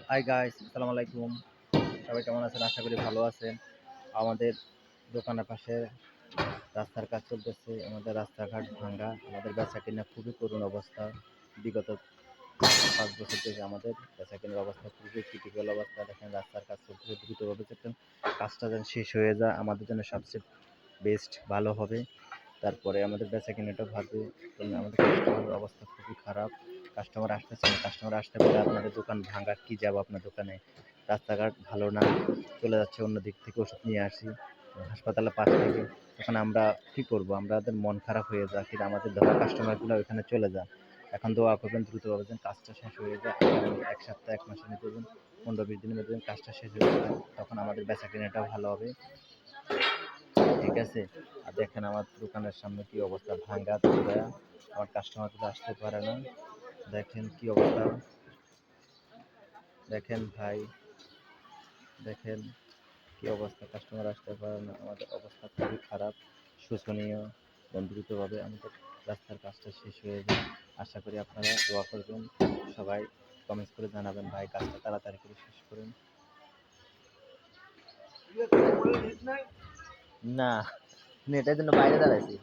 Hi guys, আসসালামু আলাইকুম। সবাই কেমন আছেন? আশা করি ভালো আছেন। আমাদের দোকানের পাশে রাস্তার কাজ চলতেছে। আমাদের রাস্তাঘাট ভাঙ্গা। আমাদের বেচাকেনা খুবই করুণ অবস্থা। বিগত ৫ বছর থেকে আমাদের বেচাকেনার অবস্থা খুবই ক্রিটিক্যাল অবস্থা। দেখেন রাস্তার কাজ চলতেছে দ্রুতভাবে যাতে কাজটা যেন শেষ হয়ে যায় আমাদের জন্য সবচেয়ে বেস্ট ভালো হবে। তারপরে আমাদের বেচাকেনাটা ভালো। আমাদের কাস্টমারের অবস্থা খুবই খারাপ। কাস্টমার আসতেছে না। কাস্টমার আসতে পারলে আপনাদের দোকান ভাঙা কি যাবো আপনার দোকানে। রাস্তাঘাট ভালো না, চলে যাচ্ছে অন্য দিক থেকে ওষুধ নিয়ে আসি হাসপাতালের পাশ থেকে। তখন আমরা কি করবো? আমাদের মন খারাপ হয়ে যায়, কিন্তু আমাদের ধরা কাস্টমারগুলো ওইখানে চলে যায়। এখন দোয়া করবেন দ্রুতভাবে যেন কাজটা শেষ হয়ে যায়। আগামী ১ সপ্তাহ ১ মাসের মধ্যে যেন ১৫-২০ দিনের মধ্যে যেন কাজটা শেষ হয়ে যায়, তখন আমাদের বেচাকেনাটাও ভালো হবে। ঠিক আছে? আর দেখেন আমার দোকানের সামনে কি অবস্থা, ভাঙ্গা চূড়া। আমার কাস্টমারগুলো আসতে পারে না। দেখেন কি অবস্থা। দেখেন ভাই, দেখেন কি অবস্থা, কাস্টমার আসতে পারে না। আমাদের অবস্থা খুবই খারাপ, শোচনীয়। দ্রুতভাবে আমাদের রাস্তার কাজটা শেষ হয়ে যায়। আশা করি আপনারা দোয়া করবেন। সবাই কমেন্টস করে জানাবেন ভাই কাজটা তাড়াতাড়ি করে শেষ করুন। না, নেটের জন্য বাইরে দাঁড়াইছি।